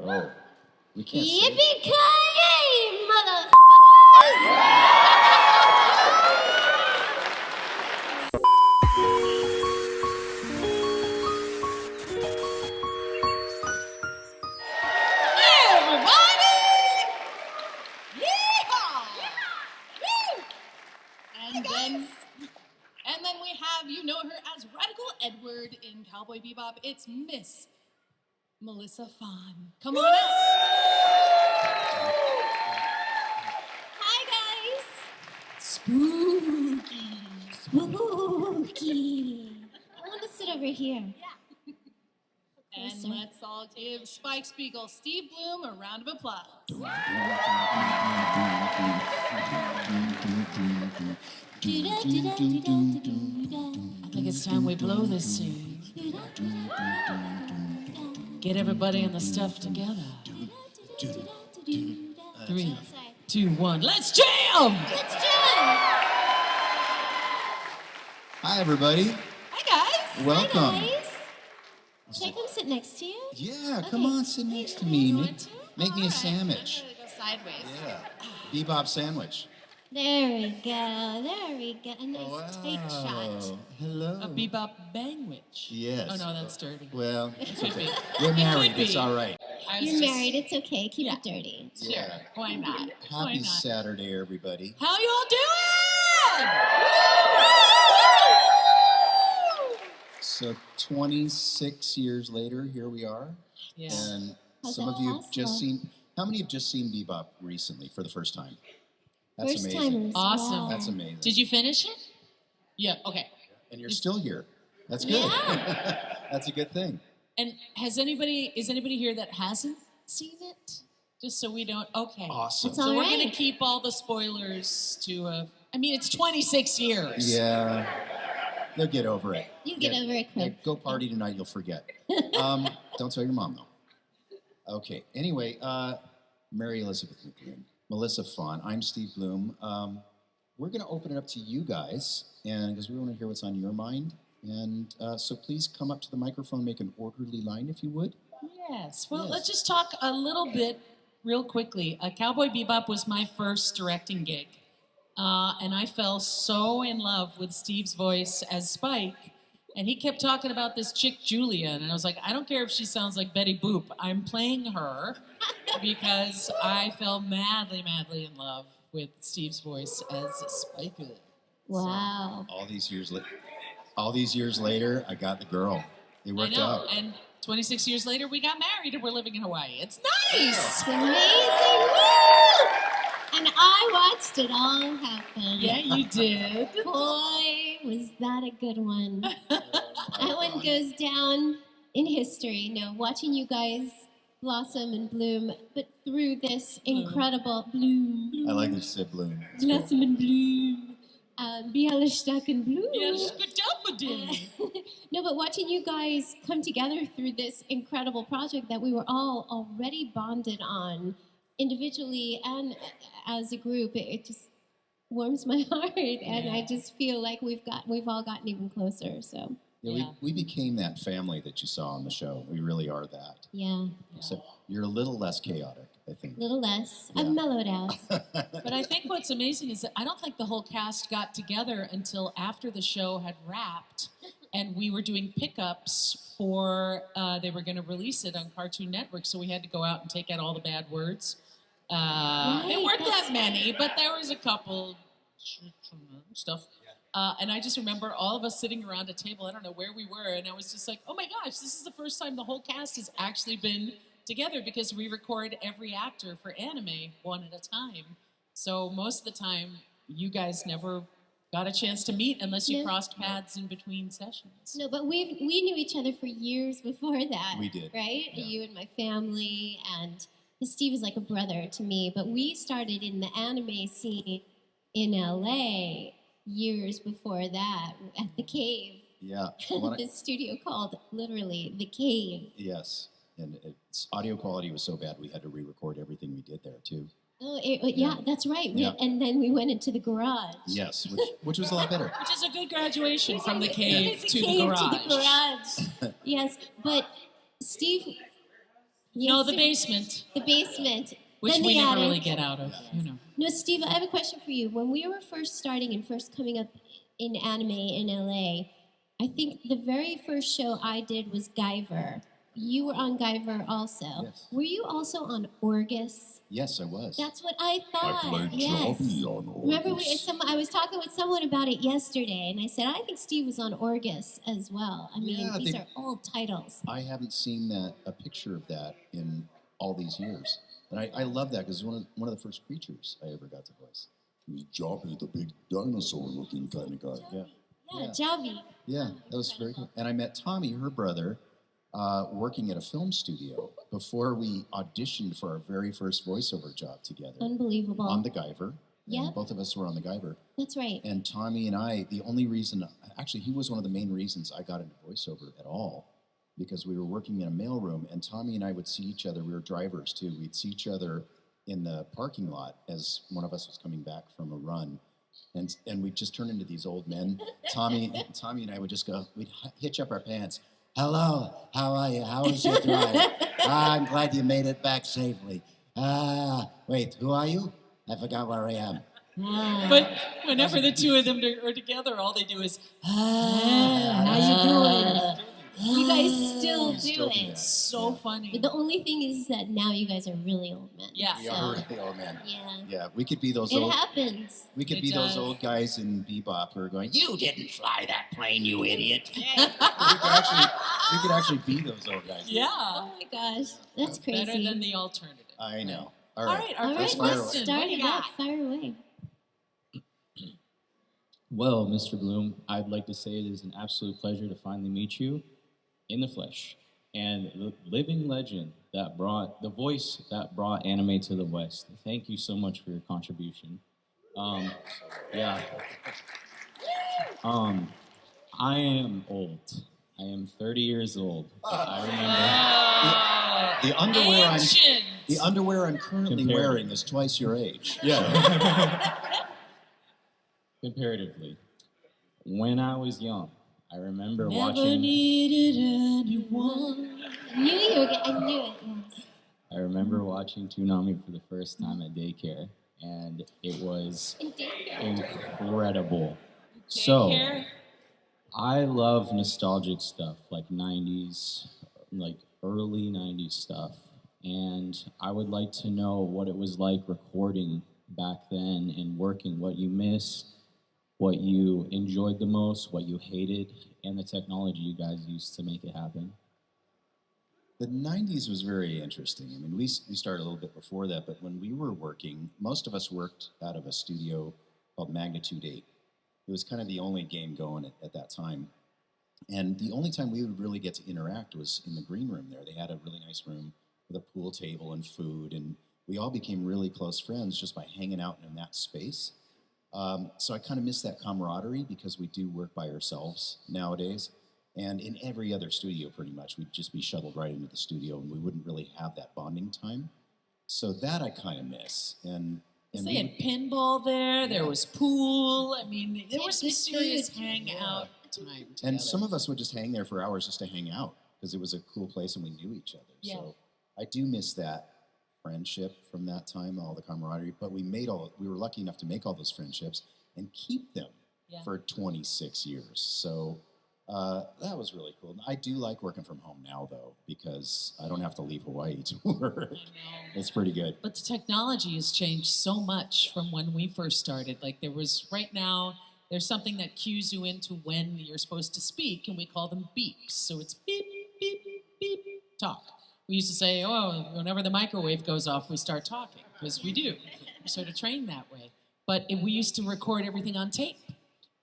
Oh, we can't say. Yippee-ki-yay, motherfuckers! And then we have, you know her as Radical Edward in Cowboy Bebop. It's Miss Melissa Fahn. Come on out. Hi, guys. Spooky. Spooky. I want to sit over here. Yeah. And let's all give Spike Spiegel, Steve Blum a round of applause. I think it's time we blow this scene. Get everybody and the stuff together. 3, 2, 1, let's jam! Let's jam! Hi, everybody. Hi, guys. Welcome. Hi, guys. Should I come sit next to you? Yeah, come on, sit next to me. Make me a sandwich. Go sideways. Yeah, Bebop sandwich. There we go. There we go. A nice tight shot. Hello. A bebop bangwich. Yes. Oh no, that's dirty. Well, it's Could okay. be. We're married. Could be. It's all right. You're married. It's okay. Keep it dirty. Sure. Yeah. Why not? Why Happy not? Saturday, everybody. How y'all doing? So 26 years later, here we are. Yeah. And How's some that of you have last just one? seen, how many have just seen Bebop recently for the first time? That's First amazing. timers. Awesome. Wow. That's amazing. Did you finish it? Yeah, okay. And you're still here. That's good. Yeah. That's a good thing. And is anybody here that hasn't seen it? Just so we don't, okay. Awesome. It's So all we're right. gonna keep all the spoilers to, it's 26 years. Yeah. They'll get over it. You get over it Yeah, quick. go party tonight, you'll forget. Don't tell your mom, though. Okay, anyway, Mary Elizabeth McGlynn, Melissa Fahn, I'm Steve Blum. We're going to open it up to you guys, and because we want to hear what's on your mind. And so please come up to the microphone, make an orderly line, if you would. Yes. Well, Yes. let's just talk a little bit real quickly. Cowboy Bebop was my first directing gig. And I fell so in love with Steve's voice as Spike. And he kept talking about this chick, Julia. And I was like, I don't care if she sounds like Betty Boop. I'm playing her because I fell madly, madly in love with Steve's voice as Spike. Wow. All these years later, I got the girl. It worked out. And 26 years later, we got married and we're living in Hawaii. It's nice. It's amazing. Woo! And I watched it all happen. Yeah, you did. Boy, was that a good one. That one goes down in history. No, watching you guys blossom and bloom, but through this incredible bloom. I like that you said bloom. It's Blossom and bloom. Bialystok and bloom. Yes, good job, Madeleine. No, but watching you guys come together through this incredible project that we were all already bonded on, individually and as a group, it just warms my heart, and I just feel like we've all gotten even closer. So Yeah, we became that family that you saw on the show. We really are that. yeah, Except you're a little less chaotic, I think. a little less. Yeah. I've mellowed out. But I think what's amazing is that I don't think the whole cast got together until after the show had wrapped, and we were doing pickups for, they were going to release it on Cartoon Network, so we had to go out and take out all the bad words. There weren't that many, but there was a couple stuff. And I just remember all of us sitting around a table, I don't know where we were, and I was just like, oh my gosh, this is the first time the whole cast has actually been together, because we record every actor for anime one at a time. So most of the time, you guys never got a chance to meet unless you crossed paths in between sessions. No, but we knew each other for years before that. We did. Right? Yeah. You and my family, and Steve is like a brother to me, but we started in the anime scene in LA years before that at the Cave. Yeah. This studio called literally the Cave. Yes. And its audio quality was so bad we had to re-record everything we did there too. Oh, yeah, that's right. Yeah. And then we went into the garage. Yes, which was a lot better. Which is a good graduation from the cave to the Cave garage. to the garage. Yes, but Steve, No, the basement, The basement. which then we the never attic. really get out of, you know. No, Steve, I have a question for you. When we were first starting and first coming up in anime in LA, I think the very first show I did was Guyver. You were on Guyver also. Yes. Were you also on Orgus? Yes, I was. That's what I thought. I played yes. Johnny on Orgus. Remember, I was talking with someone about it yesterday, and I said, I think Steve was on Orgus as well. I mean, Yeah, these are old titles. I haven't seen a picture of that in all these years. And I love that because it's one of the first creatures I ever got to voice. It was Joppy, the big dinosaur-looking kind of guy. Yeah. Yeah, Javi. Yeah, that was very cool. And I met Tommy, her brother, working at a film studio before we auditioned for our very first voiceover job together. Unbelievable. On the Guyver. Yep. And both of us were on the Guyver. That's right. And Tommy and I, the only reason, actually, he was one of the main reasons I got into voiceover at all, because we were working in a mailroom, and Tommy and I would see each other. We were drivers too. We'd see each other in the parking lot as one of us was coming back from a run, and we'd just turn into these old men. Tommy and I would just go. We'd hitch up our pants. Hello, how are you? How was your drive? I'm glad you made it back safely. Wait, who are you? I forgot where I am. But whenever the two of them are together, all they do is, How you doing? You guys still We do still do it. that. so Yeah. funny. But the only thing is that now you guys are really old men. Yeah. We So, are really old men. yeah. Yeah, we could be those It old. happens. We could It be those does. old guys in Bebop who are going, "You didn't fly that plane, you idiot." we could actually be those old guys. Yeah. Oh my gosh. That's crazy. Better than the alternative. I know. All right, our All first right, let's question. start What do it you up. got? Fire away. Well, Mr. Bloom, I'd like to say it is an absolute pleasure to finally meet you in the flesh. And the living legend that brought, the voice that brought anime to the West. Thank you so much for your contribution. Yeah. I am old. I am 30 years old. But I remember. The underwear Ancient. the underwear I'm currently Compared. wearing is twice your age. Yeah. Comparatively, when I was young, I remember Never watching. needed anyone. I knew you were I knew it. Yes. I remember watching Toonami for the first time at daycare, and it was In daycare. incredible. So, Daycare? I love nostalgic stuff like 90s, like early 90s stuff, and I would like to know what it was like recording back then and working, what you miss, what you enjoyed the most, what you hated, and the technology you guys used to make it happen. The 90s was very interesting. I mean, we started a little bit before that, but when we were working, most of us worked out of a studio called Magnitude 8. It was kind of the only game going at that time. And the only time we would really get to interact was in the green room there. They had a really nice room with a pool table and food, and we all became really close friends just by hanging out in that space. So I kind of miss that camaraderie because we do work by ourselves nowadays. And in every other studio, pretty much, we'd just be shuttled right into the studio, and we wouldn't really have that bonding time. So that I kind of miss. And They we had would- pinball there. There Yeah. was pool. I mean, there was some Good serious food. hangout time together. and some of us would just hang there for hours just to hang out because it was a cool place and we knew each other. Yeah. So I do miss that friendship from that time, all the camaraderie. But we were lucky enough to make all those friendships and keep them Yeah. for 26 years. So that was really cool. I do like working from home now, though, because I don't have to leave Hawaii to work. I know. It's pretty good. But the technology has changed so much from when we first started. Like right now, there's something that cues you into when you're supposed to speak, and we call them beeps. So it's beep, beep, beep, talk. We used to say, oh, whenever the microwave goes off, we start talking, because we do. We're sort of trained that way. But we used to record everything on tape.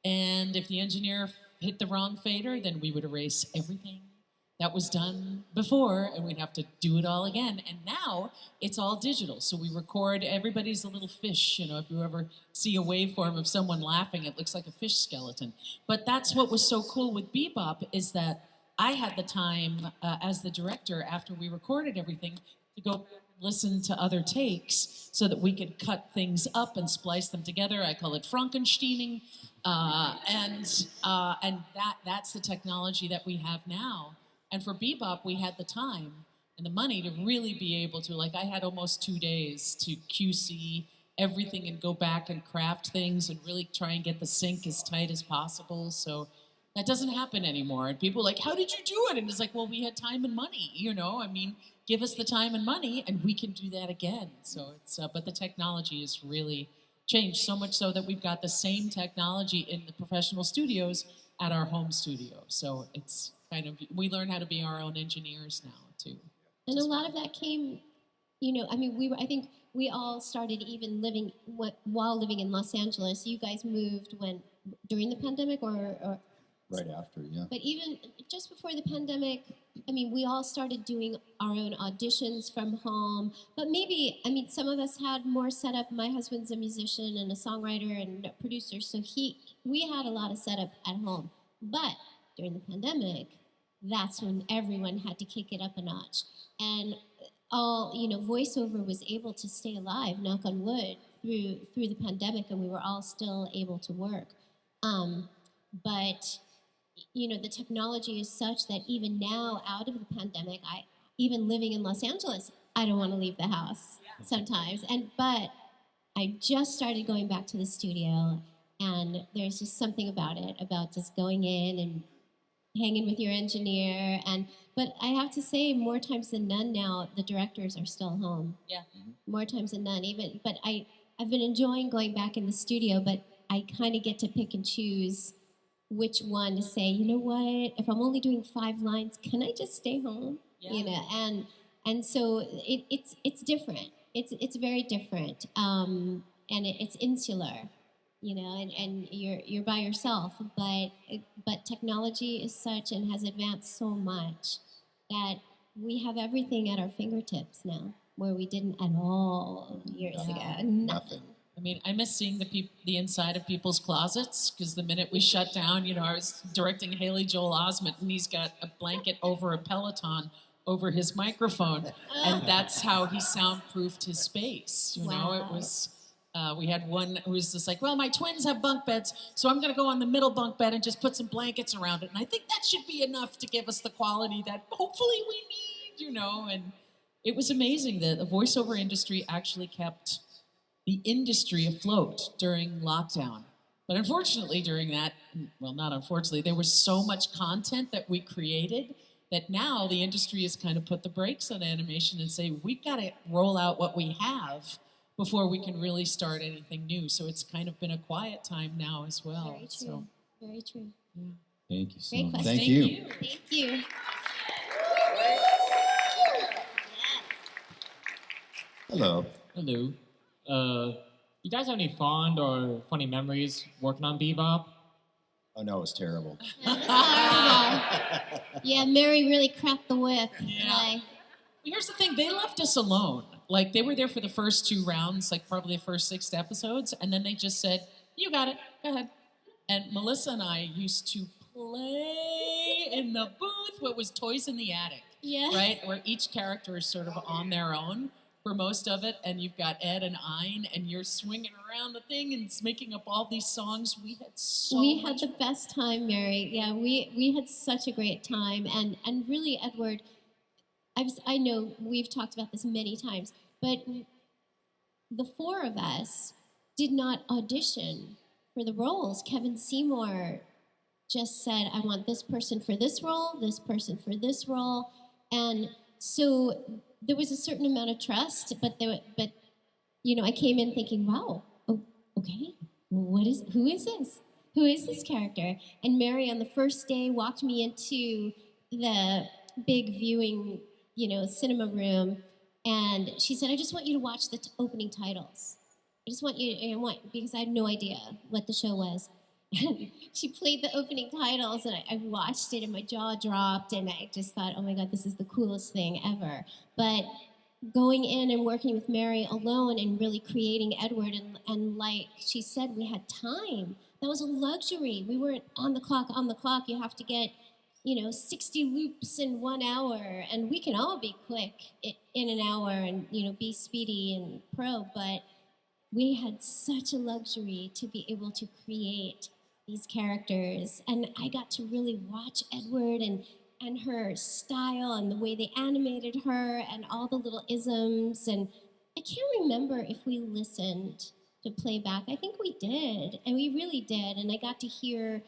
And if the engineer hit the wrong fader, then we would erase everything that was done before, and we'd have to do it all again. And now it's all digital. So we record, everybody's a little fish. You know, if you ever see a waveform of someone laughing, it looks like a fish skeleton. But that's what was so cool with Bebop, is that I had the time as the director, after we recorded everything, to go listen to other takes so that we could cut things up and splice them together. I call it Frankensteining. And that's the technology that we have now. And for Bebop, we had the time. and the money to really be able to, like I had almost 2 days to QC everything and go back and craft things and really try and get the sync as tight as possible. So that doesn't happen anymore. And people are like, how did you do it? And it's like, well, we had time and money, you know? I mean, give us the time and money and we can do that again. So it's, but the technology has really changed, so much so that we've got the same technology in the professional studios at our home studio. So it's kind of, we learn how to be our own engineers now too. And a lot of that came, you know, I mean, I think we all started even living, while living in Los Angeles. You guys moved during the pandemic or Right after, yeah. But even just before the pandemic, I mean, we all started doing our own auditions from home. But maybe, I mean, some of us had more setup. My husband's a musician and a songwriter and a producer, so we had a lot of setup at home. But during the pandemic, that's when everyone had to kick it up a notch. And voiceover was able to stay alive, knock on wood, through the pandemic, and we were all still able to work. But the technology is such that even now, out of the pandemic, even living in Los Angeles, I don't want to leave the house sometimes. But I just started going back to the studio, and there's just something about it, about just going in and hanging with your engineer. But I have to say, more times than none now, the directors are still home. Yeah. More times than none. But I've been enjoying going back in the studio, but I kind of get to pick and choose which one to say, you know what, if I'm only doing 5 lines, can I just stay home? Yeah. And so it's different. It's very different. And it's insular, and you're by yourself. But technology is such and has advanced so much that we have everything at our fingertips now, where we didn't at all years ago. Nothing. I mean, I miss seeing the inside of people's closets, because the minute we shut down, I was directing Haley Joel Osment, and he's got a blanket over a Peloton over his microphone, and that's how he soundproofed his space. Wow. It was, we had one who was just like, well, my twins have bunk beds, so I'm going to go on the middle bunk bed and just put some blankets around it, and I think that should be enough to give us the quality that hopefully we need, and it was amazing that the voiceover industry actually kept the industry afloat during lockdown. But unfortunately during that, well, not unfortunately, there was so much content that we created that now the industry has kind of put the brakes on animation and say, we've got to roll out what we have before we can really start anything new. So it's kind of been a quiet time now as well. Very true. So, very true. Yeah. Thank you so Great much. question. Thank you. Thank you. Hello. Hello. You guys have any fond or funny memories working on Bebop? Oh, no, it was terrible. Yeah, Mary really cracked the whip. Yeah. Well, here's the thing, they left us alone. Like, they were there for the first 2 rounds, like probably the first 6 episodes, and then they just said, you got it, go ahead. And Melissa and I used to play in the booth, what was Toys in the Attic, right? Where each character is sort of on their own for most of it, and you've got Ed and Ein, and you're swinging around the thing and it's making up all these songs. We had the best time, Mary. Yeah, we had such a great time, and really, Edward, I know we've talked about this many times, but the 4 of us did not audition for the roles. Kevin Seymour just said, I want this person for this role, this person for this role, and so there was a certain amount of trust, but I came in thinking, wow, okay, who is this? Who is this character? And Mary on the first day walked me into the big viewing, cinema room, and she said, I just want you to watch the opening titles. I just want you, because I had no idea what the show was. She played the opening titles, and I watched it, and my jaw dropped, and I just thought, oh my God, this is the coolest thing ever. But going in and working with Mary alone and really creating Edward, and like she said, we had time. That was a luxury. We weren't on the clock. You have to get, 60 loops in 1 hour, and we can all be quick in an hour and, be speedy and pro, but we had such a luxury to be able to create these characters, and I got to really watch Edward and and her style and the way they animated her and all the little isms. And I can't remember if we listened to playback. I think we did, and we really did. And I got to hear,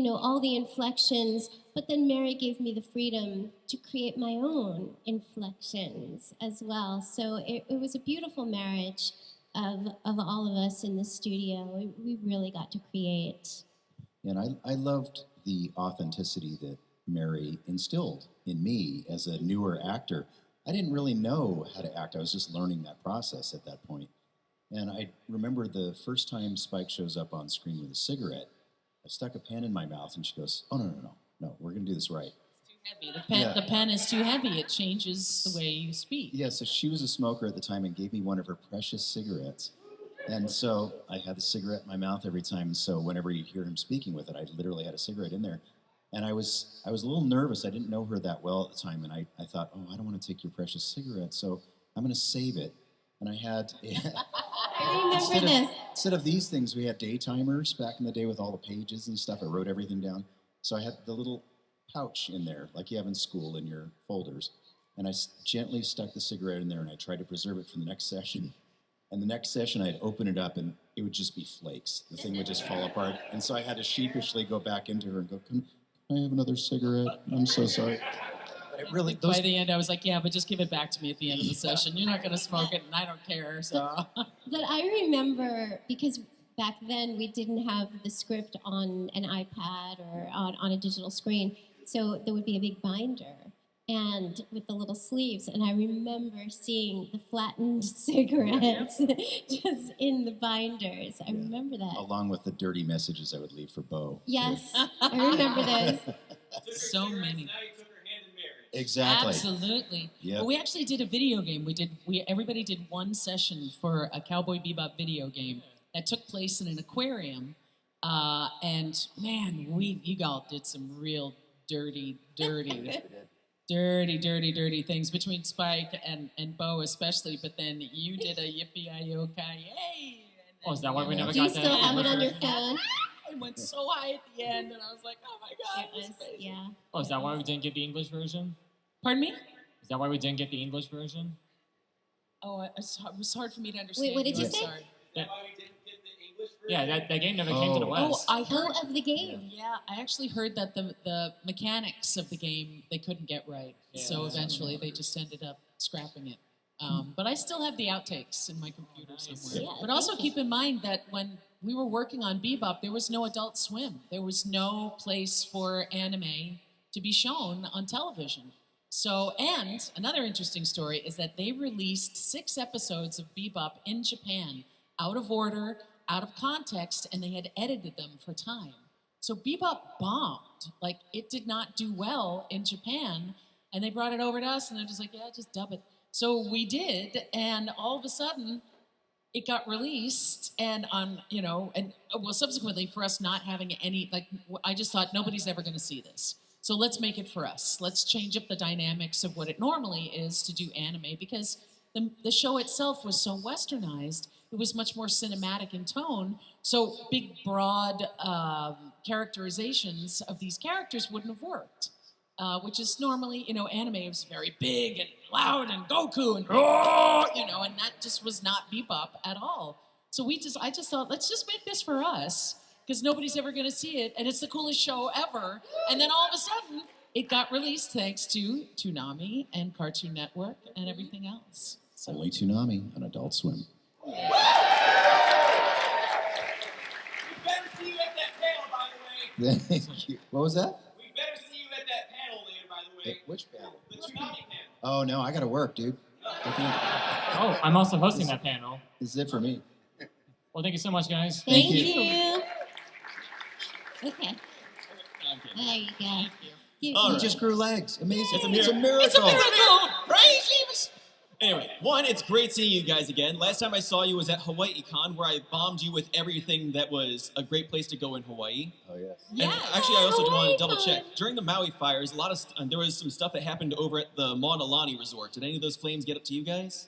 all the inflections, but then Mary gave me the freedom to create my own inflections as well. So it was a beautiful marriage of all of us in the studio. We really got to create. And I loved the authenticity that Mary instilled in me as a newer actor. I didn't really know how to act. I was just learning that process at that point. And I remember the first time Spike shows up on screen with a cigarette, I stuck a pen in my mouth and she goes, "Oh, no, we're going to do this right." It's too heavy. The pen is too heavy. It changes the way you speak. Yeah, so she was a smoker at the time and gave me one of her precious cigarettes. And so I had the cigarette in my mouth every time. And so whenever you hear him speaking with it, I literally had a cigarette in there. And I was a little nervous. I didn't know her that well at the time. And I thought, oh, I don't want to take your precious cigarette, so I'm going to save it. And I had, I remember this. Instead of these things, we had day timers back in the day with all the pages and stuff. I wrote everything down. So I had the little pouch in there, like you have in school in your folders. And I gently stuck the cigarette in there, and I tried to preserve it for the next session. And the next session, I'd open it up, and it would just be flakes. The thing would just fall apart. And so I had to sheepishly go back into her and go, "Can I have another cigarette? I'm so sorry." But it really, by the end, I was like, "Yeah, but just give it back to me at the end of the session. You're not going to smoke it, and I don't care." So. But I remember, because back then we didn't have the script on an iPad or on a digital screen, so there would be a big binder and with the little sleeves, and I remember seeing the flattened cigarettes just in the binders. I remember that. Along with the dirty messages I would leave for Bo. Yes, I remember those. So many. Exactly. Absolutely. Yep. Well, we actually did a video game. Everybody did one session for a Cowboy Bebop video game that took place in an aquarium. And man, you all did some real dirty things between Spike and Bo especially. But then you did a yippee-yi-yo-ki-yay. Oh, is that why we never Do you got that? still have it on your phone? It went so high at the end, and I was like, "Oh my God!" It was, yeah. Oh, is that why we didn't get the English version? Pardon me? Is that why we didn't get the English version? Oh, it was hard for me to understand. Wait, what did you I'm say? sorry. Yeah, that game never came to the West. I heard of the game. Yeah, I actually heard that the mechanics of the game they couldn't get right, so eventually they just ended up scrapping it. But I still have the outtakes in my computer somewhere. Yeah, but also keep in mind that when we were working on Bebop, there was no Adult Swim. There was no place for anime to be shown on television. So, and another interesting story is that they released 6 episodes of Bebop in Japan, out of order, out of context, and they had edited them for time. So Bebop bombed. Like, it did not do well in Japan, and they brought it over to us, and they're just like, "Yeah, just dub it." So we did, and all of a sudden, it got released, and subsequently for us not having any, I just thought nobody's ever going to see this. So let's make it for us. Let's change up the dynamics of what it normally is to do anime, because the show itself was so westernized. It was much more cinematic in tone. So big, broad characterizations of these characters wouldn't have worked. Which is normally, anime is very big and loud and Goku and and that just was not Bebop at all. So I just thought, let's just make this for us, because nobody's ever going to see it, and it's the coolest show ever. And then all of a sudden, it got released thanks to Toonami and Cartoon Network and everything else. So. Only Toonami on Adult Swim. We better see you at that panel, by the way. Thank you. What was that? We better see you at that panel later, by the way. Which panel? The Toonami panel. Oh, no, I got to work, dude. Oh, I'm also hosting that panel. This is it for me. Well, thank you so much, guys. Thank you. Okay. There you go. He just grew legs. Amazing. It's a miracle. It's a miracle. Praise Jesus. Anyway, it's great seeing you guys again. Last time I saw you was at HawaiiCon, where I bombed you with everything that was a great place to go in Hawaii. Oh, yes. And actually, I also want to double check. During the Maui fires, there was some stuff that happened over at the Mauna Lani Resort. Did any of those flames get up to you guys?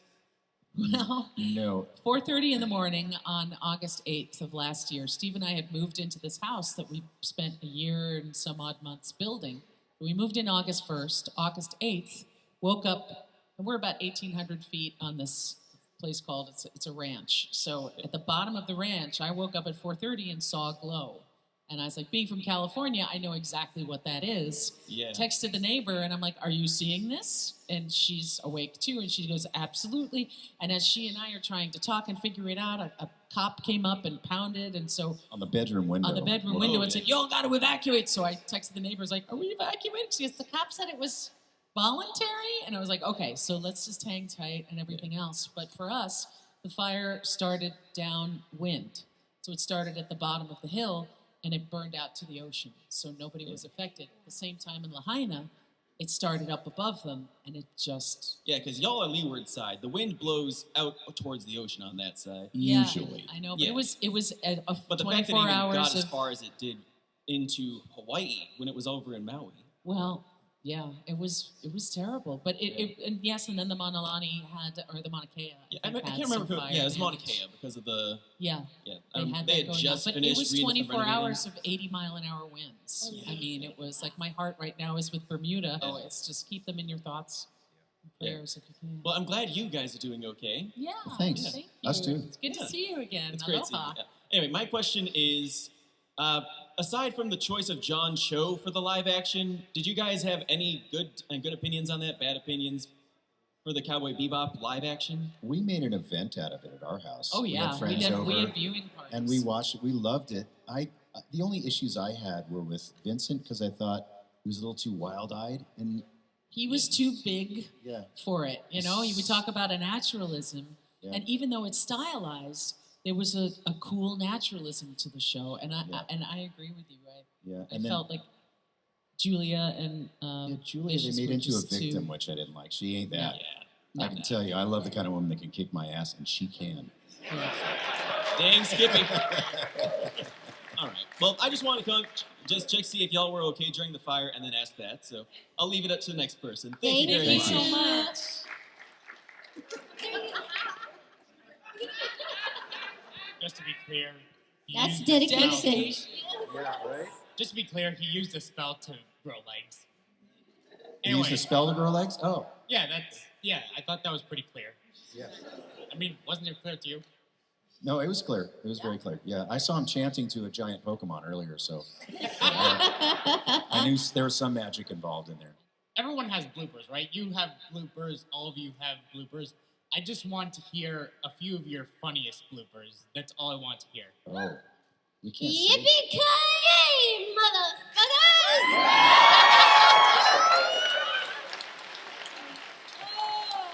Well, No. 4:30 in the morning on August 8th of last year, Steve and I had moved into this house that we spent a year and some odd months building. We moved in August 1st. August 8th, woke up, and we're about 1,800 feet on this place called, it's a ranch. So at the bottom of the ranch, I woke up at 4:30 and saw a glow. And I was like, being from California, I know exactly what that is. Yeah. Texted the neighbor, and I'm like, are you seeing this? And she's awake too, and she goes, absolutely. And as she and I are trying to talk and figure it out, a cop came up and pounded, and so... On the bedroom window. On the bedroom window and said, y'all got to evacuate. So I texted the neighbors, like, are we evacuating? She goes, the cop said it was voluntary. And I was like, okay, so let's just hang tight and everything else. But for us, the fire started downwind. So it started at the bottom of the hill, and it burned out to the ocean, so nobody was affected. At the same time in Lahaina, it started up above them, and it just... Yeah, because y'all are leeward side. The wind blows out towards the ocean on that side. Usually. I know, but Yeah. it was a But the 24 fact that it even hours got as of... far as it did into Hawaii when it was over in Maui. Well, yeah, it was terrible. But and yes, and then the Mauna Kea had, or the Mauna Kea. Yeah, I I think, can't had remember. some fire Yeah, it was Mauna damage. Kea because of the... Yeah. Yeah, They had they that going just on. But it finished was reading 24 renovating. hours of 80-mile-an-hour winds. I mean, it was like my heart right now is with Bermuda. Oh, it's just keep them in your thoughts and prayers if you can. Well, I'm glad you guys are doing okay. Yeah, thanks. Thank you. Us too. It's good Yeah. to see you again. It's great seeing Aloha. you. Yeah. Anyway, my question is, aside from the choice of John Cho for the live action, did you guys have any good opinions on that, bad opinions for the Cowboy Bebop live action? We made an event out of it at our house. Oh We yeah, had friends over, we had viewing parties. and we watched it. We loved it. The only issues I had were with Vincent because I thought he was a little too wild-eyed, and He was too big yeah, for it. You know, you would talk about a naturalism, Yeah. and even though it's stylized, there was a cool naturalism to the show, and I agree with you, right? yeah. I And then felt like Julia and Julia, they Vicious made were into a just too- victim, which I didn't like. She ain't that. No. I can tell you, I love the kind of woman that can kick my ass, and she can. Dang, Skippy. All right. Well, I just wanted to come, just check, see if y'all were okay during the fire, and then ask that. So I'll leave it up to the next person. Thank you very Thank much. you. so much. Just to be clear, he That's used- dedication. Just to be clear, he used a spell to grow legs. You used the spell to grow legs? Oh. Yeah, I thought that was pretty clear. Yeah. I mean, wasn't it clear to you? No, it was clear. It was very clear. Yeah, I saw him chanting to a giant Pokemon earlier, so I knew there was some magic involved in there. Everyone has bloopers, right? You have bloopers. All of you have bloopers. I just want to hear a few of your funniest bloopers. That's all I want to hear. Oh, you can't say. Yippee-ki-yay, motherfuckers!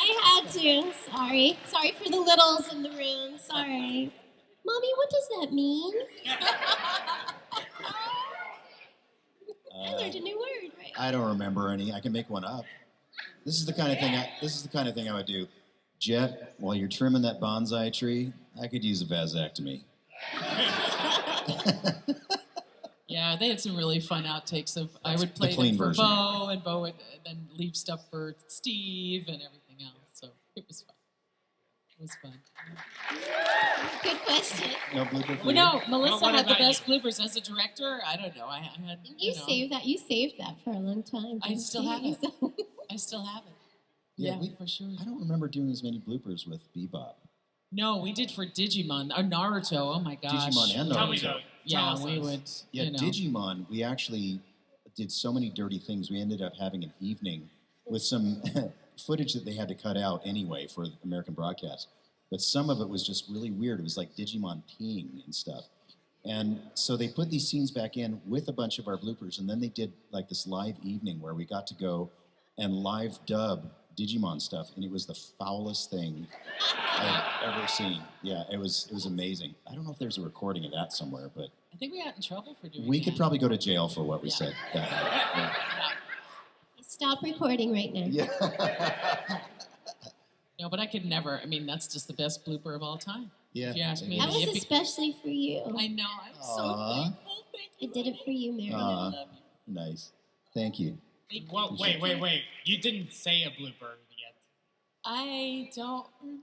I had to. Sorry for the littles in the room. Sorry. Mommy, what does that mean? I learned a new word, right? I don't remember any. I can make one up. This is the kind of thing I would do. Jet, while you're trimming that bonsai tree, I could use a vasectomy. Yeah, they had some really fun outtakes of. I would play clean them for version. Bo, and Bo would then leave stuff for Steve and everything else. So it was fun. It was fun. Good question. No blooper for Well, you? no, Melissa what had the about best bloopers as a director. I don't know. I had. You know, saved that. You saved that for a long time. I didn't still you? have it. I still have it. Yeah, Yeah, for sure. I don't remember doing as many bloopers with Bebop. No, we did for Digimon or Naruto. Oh my gosh. Digimon and Tell me Naruto. though. Yeah, Tell we us. would. Yeah, you know. Digimon, we actually did so many dirty things. We ended up having an evening with some footage that they had to cut out anyway for the American broadcast. But some of it was just really weird. It was like Digimon peeing and stuff. And so they put these scenes back in with a bunch of our bloopers, and then they did like this live evening where we got to go and live dub Digimon stuff, and it was the foulest thing I've ever seen. Yeah, it was amazing. I don't know if there's a recording of that somewhere, but I think we got in trouble for doing we that. could probably go to jail for what we Yeah. said that night. Yeah. Stop recording right now. Yeah. No, but I could never. I mean, that's just the best blooper of all time. Yeah. If you ask me. That was Yippee- especially for you. I know. I'm Aw. so thankful. Thank I you. did it for you, Mary. I Aw. love you. Nice. Thank you. Well, wait. You didn't say a blooper yet. I don't remember.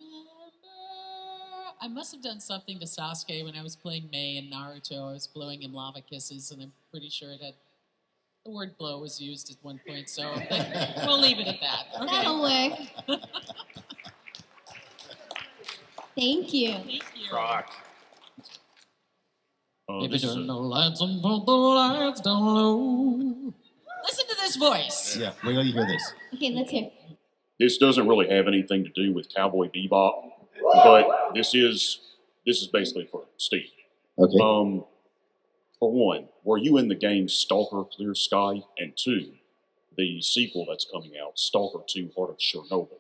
I must have done something to Sasuke when I was playing Mei in Naruto. I was blowing him lava kisses, and I'm pretty sure it had The word blow was used at one point, so we'll leave it at that. Okay. That'll work. Thank you. Thank you. Rock. Maybe turn the lights on, put the lights down low. Listen to this voice. Yeah, wait till you hear this. Okay, let's hear. This doesn't really have anything to do with Cowboy Bebop, but this is basically for Steve. Okay. For one, were you in the game Stalker Clear Sky? And two, the sequel that's coming out, Stalker 2 Heart of Chernobyl.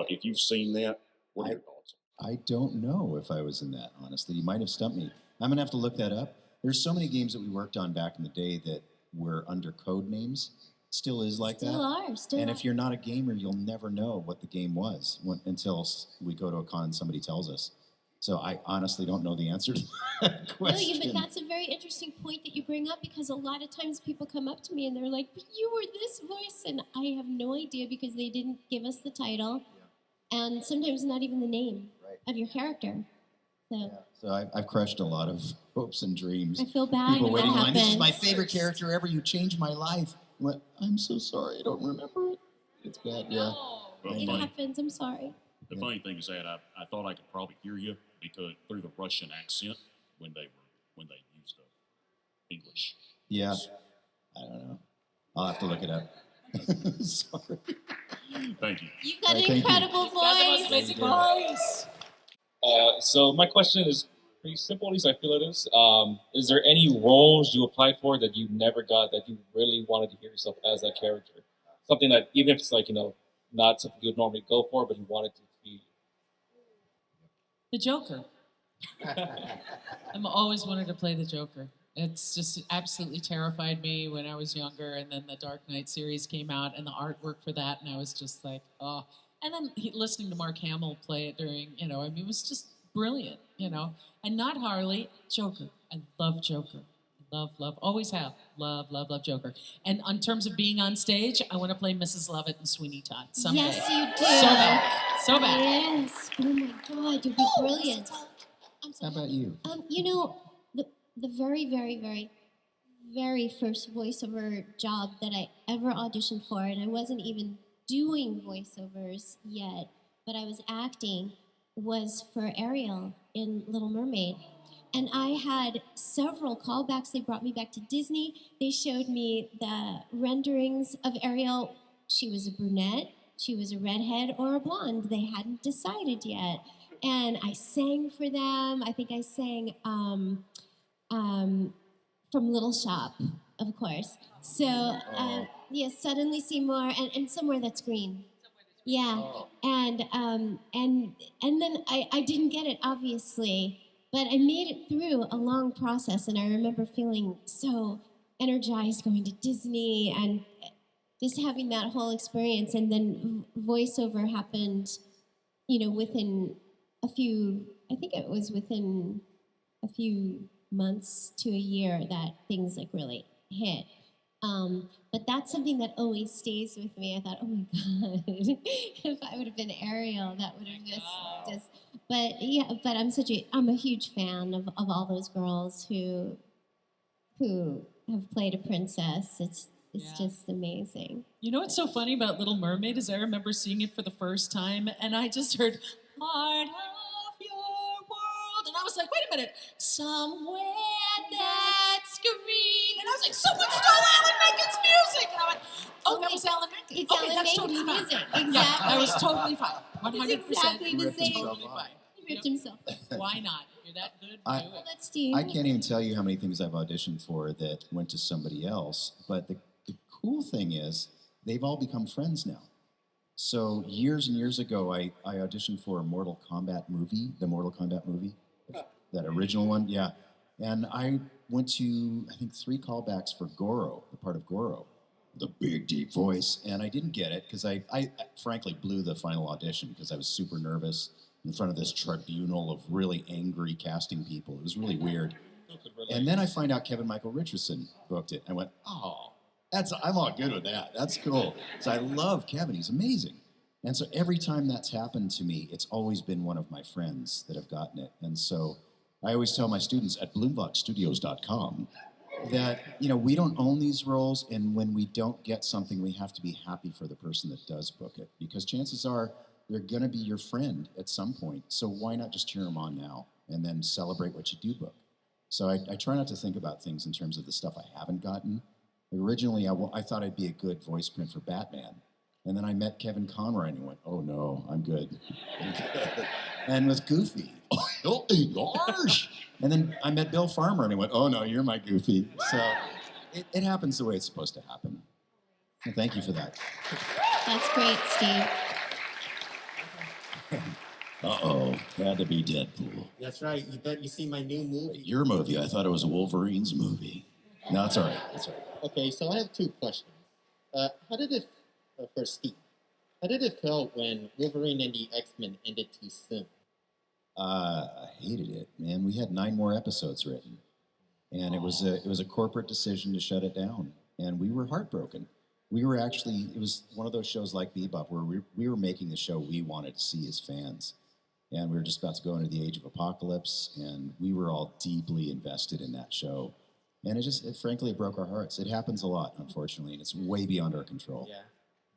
If you've seen that, what are your thoughts? I don't know if I was in that, honestly. You might have stumped me. I'm going to have to look that up. There's so many games that we worked on back in the day that were under code names. Still is like Still that. are. Still And are. if you're not a gamer, you'll never know what the game was until we go to a con and somebody tells us. So I honestly don't know the answer to that No, question. but that's a very interesting point that you bring up, because a lot of times people come up to me and they're like, "But you were this voice," and I have no idea because they didn't give us the title, and sometimes not even the name of your character. So So I've crushed a lot of hopes and dreams. I feel bad People when waiting that in line. This is happens. my favorite character ever. You changed my life. I went, I'm so sorry. I don't remember it. It's bad. Yeah. Oh. Well, It funny, happens. I'm sorry. the funny thing is that I thought I could probably hear you because through the Russian accent when they used the English. Yeah. I don't know. I'll have to look it up. Sorry. Thank you. You've got an Thank you. incredible Got the most voice. amazing voice. So my question is pretty simple, at least I feel it is. Is there any roles you applied for that you never got that you really wanted to hear yourself as that character? Something that, even if it's like, not something you would normally go for, but you wanted to be. The Joker. I've always wanted to play the Joker. It's just absolutely terrified me when I was younger, and then the Dark Knight series came out, and the artwork for that, and I was just like, oh. And then listening to Mark Hamill play it during, it was just brilliant, And not Harley, Joker. I love Joker. Love, always have. Love Joker. And in terms of being on stage, I want to play Mrs. Lovett and Sweeney Todd someday. Yes, you do. So bad. Yes. Oh my God, you'd be brilliant. I'm How about you? The very, very, very, very first voiceover job that I ever auditioned for, and I wasn't even doing voiceovers yet, but I was acting, was for Ariel in Little Mermaid. And I had several callbacks. They brought me back to Disney. They showed me the renderings of Ariel. She was a brunette, she was a redhead, or a blonde. They hadn't decided yet. And I sang for them. I think I sang from Little Shop, of course. So, Suddenly Seymour, and Somewhere That's Green. Yeah, and then I didn't get it, obviously, but I made it through a long process, and I remember feeling so energized going to Disney and just having that whole experience, and then voiceover happened, within within a few months to a year that things really hit. But that's something that always stays with me. I thought, oh my God, if I would have been Ariel, that would have just. But I'm a huge fan of all those girls who have played a princess. It's just amazing. You know what's so funny about Little Mermaid is I remember seeing it for the first time, and I just heard "Part of Your World," and I was like, "Wait a minute, somewhere that's green," and I was like, "Someone stole Alan Menken's music!" And I went, "Oh, that was Alan Menken. It's Okay, Alan that's Menken's totally fine." music. Yeah, Exactly. that was totally fine. 100%. It's exactly the same. Totally fine. He ripped himself. Why not? You're that good. I- Do it. That's Steve. I can't even tell you how many things I've auditioned for that went to somebody else. But the cool thing is, they've all become friends now. So years and years ago, I auditioned for a Mortal Kombat movie, the Mortal Kombat movie, that original one, yeah. And I went to, I think, 3 callbacks for Goro, the part of Goro, the big, deep voice. And I didn't get it because I frankly blew the final audition because I was super nervous in front of this tribunal of really angry casting people. It was really weird. And then I find out Kevin Michael Richardson booked it. I went, oh, I'm all good with that. That's cool. So I love Kevin. He's amazing. And so every time that's happened to me, it's always been one of my friends that have gotten it. And so I always tell my students at bloomboxstudios.com, that, we don't own these roles, and when we don't get something, we have to be happy for the person that does book it, because chances are they're going to be your friend at some point. So why not just cheer them on now and then celebrate what you do book? So I try not to think about things in terms of the stuff I haven't gotten. Originally, I thought I'd be a good voice print for Batman. And then I met Kevin Conroy and he went, oh no, I'm good. And with Goofy, oh, gosh. And then I met Bill Farmer and he went, oh no, you're my Goofy. So it happens the way it's supposed to happen. And thank you for that. That's great, Steve. Uh-oh, had to be Deadpool. That's right. You bet you see my new movie. Your movie, I thought it was Wolverine's movie. No, it's all right. It's all right. Okay, so I have two questions. How did it, for Steve, how did it feel when Wolverine and the X-Men ended too soon? I hated it, man. We had 9 more episodes written, and it was a corporate decision to shut it down, and we were heartbroken. We were actually, it was one of those shows like Bebop where we were making the show we wanted to see as fans, and we were just about to go into the age of apocalypse, and we were all deeply invested in that show, and frankly, it broke our hearts. It happens a lot, unfortunately, and it's way beyond our control. Yeah.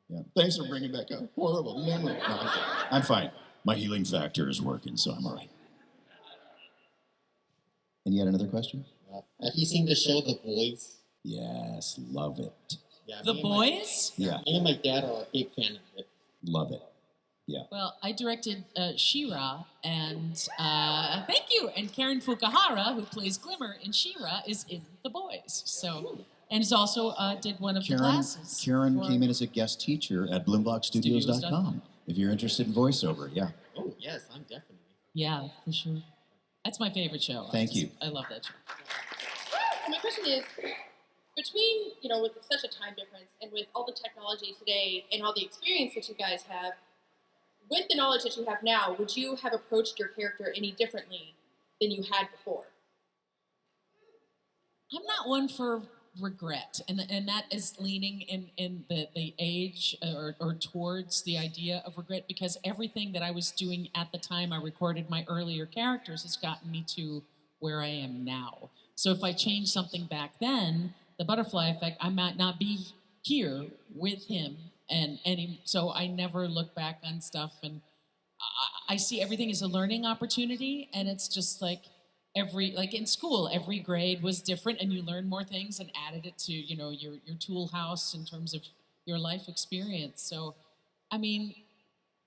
Yeah. Thanks for bringing back a horrible memory. No, I'm fine. My healing factor is working, so I'm all right. And you had another question? Have you seen the show The Boys? Yes, love it. Yeah, The Boys? Yeah, me and my dad are a big fan of it. love it. Yeah. Well, I directed She-Ra, and thank you. And Karen Fukuhara, who plays Glimmer in She-Ra, is in The Boys. So, and is also did one of the classes. Karen for- came in as a guest teacher at BloomBlockStudios.com. If you're interested in voiceover, yeah. Oh, yes, I'm definitely. Yeah, for sure. That's my favorite show. Thank you. I love that show. So my question is, between, with such a time difference and with all the technology today and all the experience that you guys have, with the knowledge that you have now, would you have approached your character any differently than you had before? I'm not one for regret, and that is leaning in the age or towards the idea of regret, because everything that I was doing at the time I recorded my earlier characters has gotten me to where I am now. So if I change something back then, the butterfly effect, I might not be here with him, so I never look back on stuff, and I see everything as a learning opportunity, and it's just like in school, every grade was different, and you learned more things and added it to your tool house in terms of your life experience. So, I mean,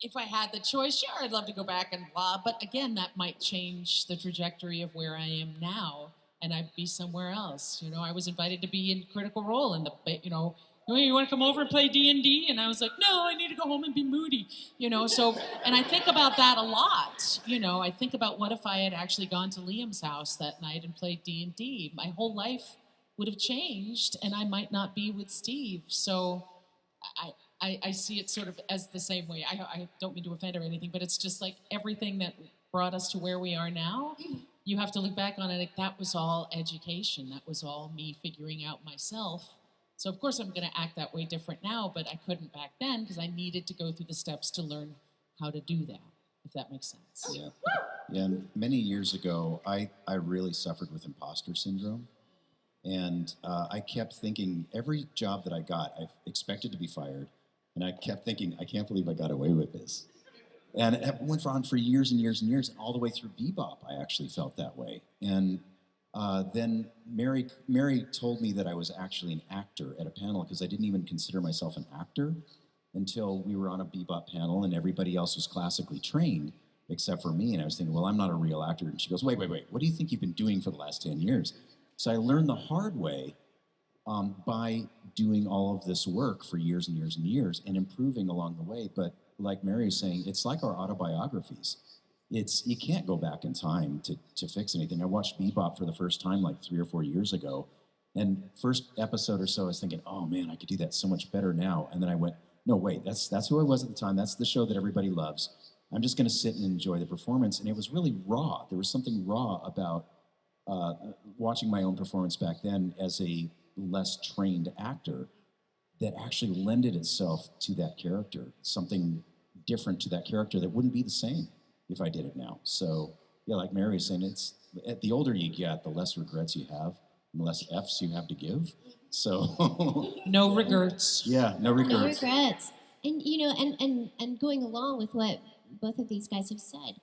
if I had the choice, sure, I'd love to go back and blah. But again, that might change the trajectory of where I am now, and I'd be somewhere else. I was invited to be in Critical Role, and you want to come over and play D&D? And I was like, no, I need to go home and be moody, So, and I think about that a lot, I think about what if I had actually gone to Liam's house that night and played D&D? My whole life would have changed, and I might not be with Steve. So I see it sort of as the same way. I don't mean to offend or anything, but it's just like everything that brought us to where we are now, you have to look back on it like that was all education. That was all me figuring out myself. So, of course, I'm going to act that way different now, but I couldn't back then because I needed to go through the steps to learn how to do that, if that makes sense. Yeah. Yeah, and many years ago, I really suffered with imposter syndrome. And I kept thinking, every job that I got, I expected to be fired. And I kept thinking, I can't believe I got away with this. And it went on for years and years and years. And all the way through Bebop, I actually felt that way. And then Mary told me that I was actually an actor at a panel, because I didn't even consider myself an actor until we were on a Bebop panel and everybody else was classically trained except for me. And I was thinking, well, I'm not a real actor. And she goes, wait, what do you think you've been doing for the last 10 years? So I learned the hard way by doing all of this work for years and years and years and improving along the way. But like Mary is saying, it's like our autobiographies. You can't go back in time to fix anything. I watched Bebop for the first time like 3 or 4 years ago, and first episode or so I was thinking, oh man, I could do that so much better now. And then I went, no, wait, that's who I was at the time. That's the show that everybody loves. I'm just going to sit and enjoy the performance. And it was really raw. There was something raw about watching my own performance back then as a less trained actor that actually lended itself to that character, something different to that character that wouldn't be the same if I did it now. So, yeah, like Mary was saying, the older you get, the less regrets you have. less Fs you have to give. So No regrets. yeah, no regrets. No regrets. And you know, and going along with what both of these guys have said,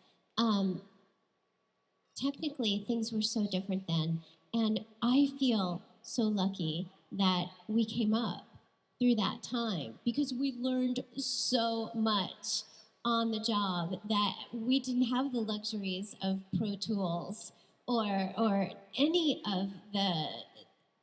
technically things were so different then, and I feel so lucky that we came up through that time because we learned so much on the job that we didn't have the luxuries of Pro Tools or any of the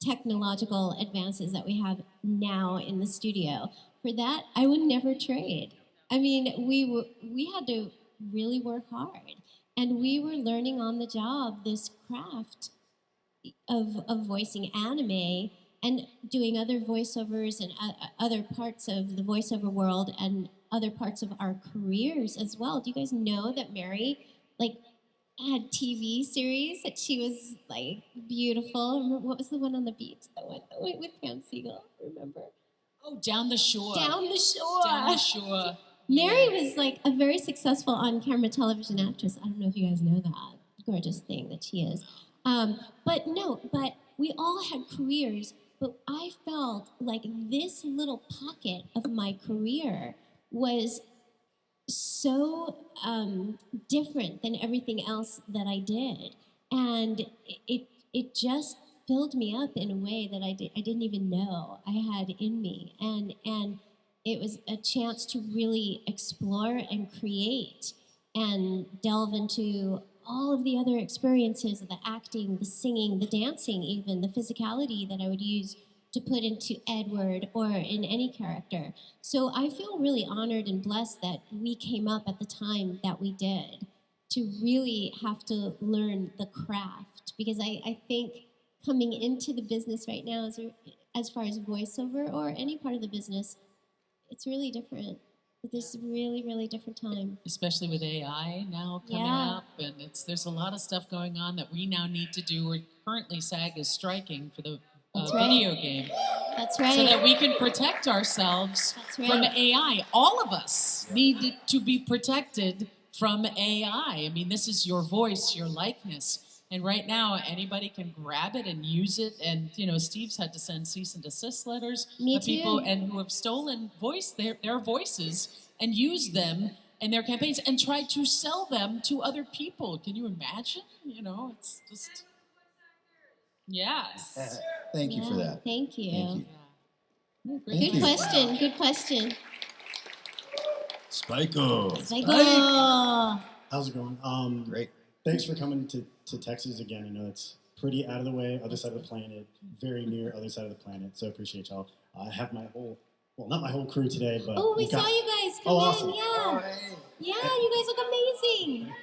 technological advances that we have now in the studio. For that, I would never trade. I mean, we had to really work hard, and we were learning on the job this craft of voicing anime and doing other voiceovers and other parts of the voiceover world and other parts of our careers as well. Do you guys know that Mary, had TV series that she was, beautiful? Remember, what was the one on the beach that went with Pam Siegel? Remember? Oh, Down the Shore. Down the Shore. Down the Shore. Mary was, a very successful on-camera television actress. I don't know if you guys know that gorgeous thing that she is. But we all had careers, but I felt like this little pocket of my career was so different than everything else that I did, and it just filled me up in a way that I didn't even know I had in me, and it was a chance to really explore and create and delve into all of the other experiences of the acting, the singing, the dancing, even the physicality that I would use to put into Edward or in any character. So I feel really honored and blessed that we came up at the time that we did to really have to learn the craft, because I think coming into the business right now, as far as voiceover or any part of the business, it's really different. This is really, really different time. Especially with AI now coming up, and there's a lot of stuff going on that we now need to do. Currently, SAG is striking for the video game. That's right. So that we can protect ourselves from AI. All of us need to be protected from AI. I mean, this is your voice, your likeness. And right now, anybody can grab it and use it. And, Steve's had to send cease and desist letters to people and who have stolen their voices and used them in their campaigns and tried to sell them to other people. Can you imagine? It's just... Yes. Thank you for that. Thank you. Thank you. Good question. Good question. Spiko. How's it going? Great. Thanks for coming to Texas again. I know it's pretty out of the way, other side of the planet, very near other side of the planet. So I appreciate y'all. I have my whole, not my whole crew today, but we saw you guys come in. Awesome. Yeah, you guys look amazing.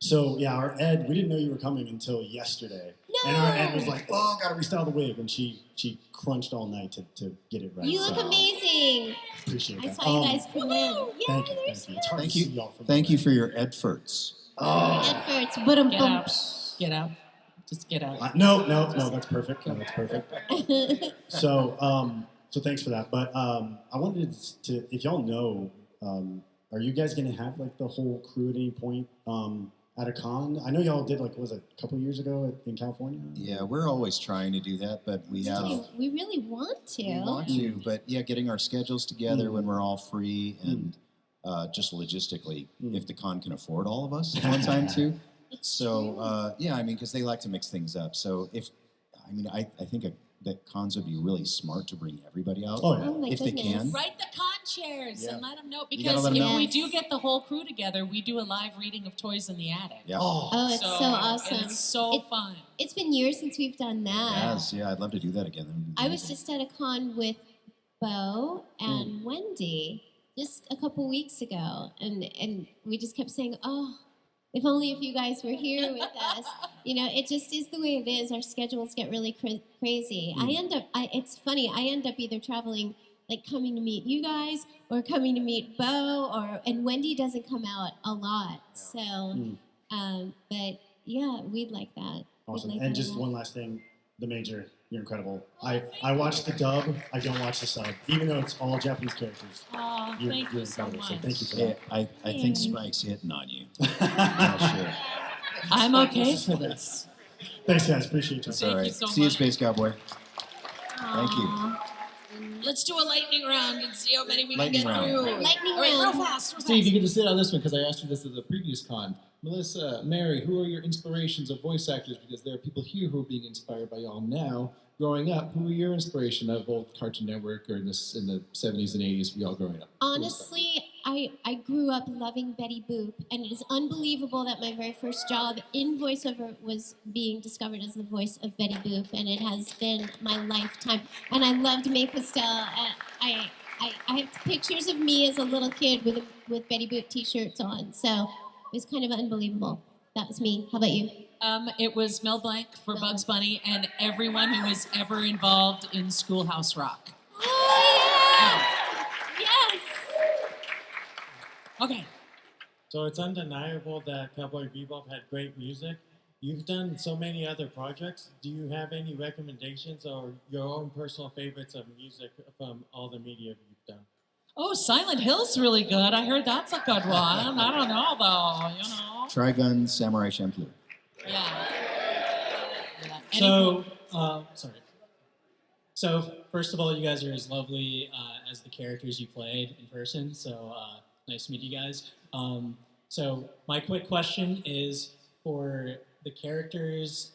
So yeah, our Ed, we didn't know you were coming until yesterday. No. And our Ed was like, gotta restyle the wig, and she crunched all night to get it right. You look amazing. Appreciate that. I saw you guys come in. Thank you. It's hard to see y'all from Thank you for your Edforts. Edforts. Get out. Just get out. No, that's perfect. No, that's perfect. So thanks for that. But I wanted to, if y'all know, are you guys gonna have the whole crew at any point at a con? I know y'all did a couple years ago in California. Yeah, we're always trying to do that, but we really want to. We want to, but getting our schedules together when we're all free and just logistically, if the con can afford all of us at one time too. So because they like to mix things up. So I think that cons would be really smart to bring everybody out if they can. Write the con chairs and let them know, You because gotta let 'em know. if we do get the whole crew together, we do a live reading of Toys in the Attic. Yeah. It's so awesome. And it's so fun. It's been years since we've done that. Yes, I'd love to do that again. I was just at a con with Bo and Wendy just a couple weeks ago, and we just kept saying, if only if you guys were here with us. It just is the way it is. Our schedules get really crazy. It's funny, I end up either traveling, coming to meet you guys or coming to meet Bo, and Wendy doesn't come out a lot. So, but yeah, we'd like that. Awesome. Like And that just a lot. one last thing, the Major, you're incredible. I watch the dub, I don't watch the sub, even though it's all Japanese characters. Oh, thank you so incredible. much. So thank you for Yeah, that. I think Spike's hitting on you. I'm not sure. I'm okay for this. Thanks, guys. Appreciate you. All right. See you, Space Cowboy. Thank you. Let's do a lightning round and see how many we Lightning can get round. through. Lightning All right, real round. fast. Real Steve, fast. you get to sit on this one because I asked you this at the previous con. Melissa, Mary, who are your inspirations of voice actors? Because there are people here who are being inspired by y'all now. Growing up, who were your inspiration of old Cartoon Network or in the 70s and 80s for y'all growing up? Honestly, I grew up loving Betty Boop, and it is unbelievable that my very first job in voiceover was being discovered as the voice of Betty Boop, and it has been my lifetime. And I loved May Pastel. I have pictures of me as a little kid with Betty Boop t-shirts on, so it was kind of unbelievable. That was me. How about you? It was Mel Blanc for Bugs Bunny and everyone who was ever involved in Schoolhouse Rock. Oh, yeah! Yes! Okay. So it's undeniable that Cowboy Bebop had great music. You've done so many other projects. Do you have any recommendations or your own personal favorites of music from all the media you've done? Oh, Silent Hill's really good. I heard that's a good one. I don't know, though, you know. Trigun Samurai Champloo. Yeah. So, sorry. So, first of all, you guys are as lovely as the characters you played in person. So, nice to meet you guys. So, my quick question is for the characters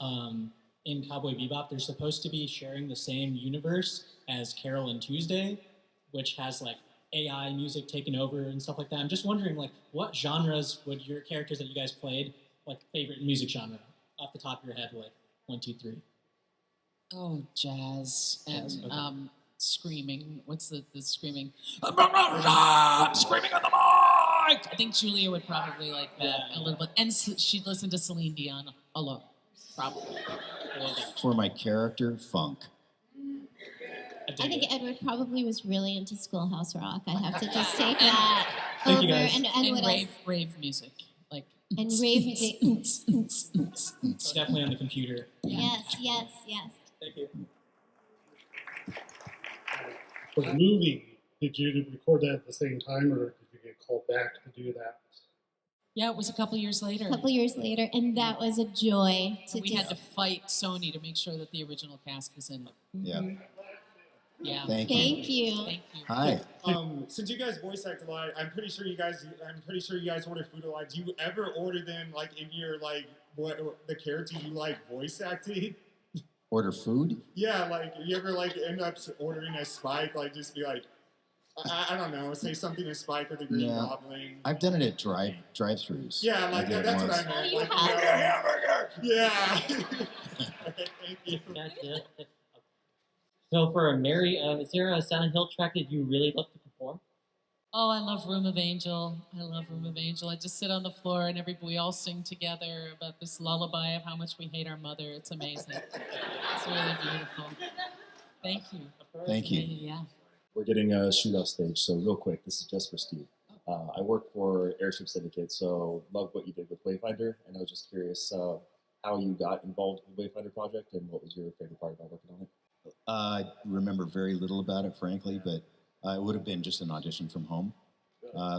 in Cowboy Bebop, they're supposed to be sharing the same universe as Carol and Tuesday, which has like AI music taken over and stuff like that. I'm just wondering, like, what genres would your characters that you guys played, like, favorite music genre off the top of your head, like 1, 2, 3? Oh, jazz and okay. Screaming. What's the screaming? Screaming on the mic! I think Julia would probably like that a little bit. And she'd listen to Celine Dion a lot, probably. For my character, funk. I think Edward probably was really into Schoolhouse Rock. I have to just take that Thank over. you guys. And And what else? rave music. Like And rave music. Definitely on the computer. Yes, yes, yes. Thank you. For the movie, did you record that at the same time, or did you get called back to do that? Yeah, it was a couple years later. A couple years later, and that was a joy to And we do. had to fight Sony to make sure that the original cast was in it. Yeah. Yeah. Thank you. Thank you. Thank you. Hi. Since you guys voice act a lot, I'm pretty sure you guys order food a lot. Do you ever order them like in your like what the characters you like voice acting? Order food? Yeah, like you ever like end up ordering a Spike, like just be like, I don't know, say something to Spike or the Green Yeah. Goblin. I've done it at drive-throughs. Yeah, like I did it that's once. what I meant. you Like, have? yeah. Thank you. Gotcha. So for Mary, is there a Silent Hill track that you really love to perform? Oh, I love Room of Angel. I love Room of Angel. I just sit on the floor and we all sing together about this lullaby of how much we hate our mother. It's amazing. It's really beautiful. Thank you. Thank you. Yeah. We're getting a shoot-off stage, so real quick, this is just for Steve. I work for Airship Syndicate, so love what you did with Wayfinder, and I was just curious how you got involved with the Wayfinder project and what was your favorite part about working on it? I remember very little about it, frankly, but it would have been just an audition from home.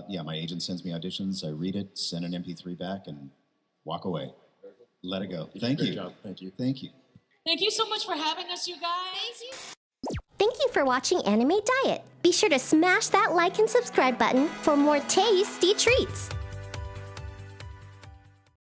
Yeah, my agent sends me auditions, I read it, send an MP3 back, and walk away. Let it go. Thank you. Great job. Thank you. Thank you. Thank you so much for having us, you guys. Thank you for watching Anime Diet. Be sure to smash that like and subscribe button for more tasty treats.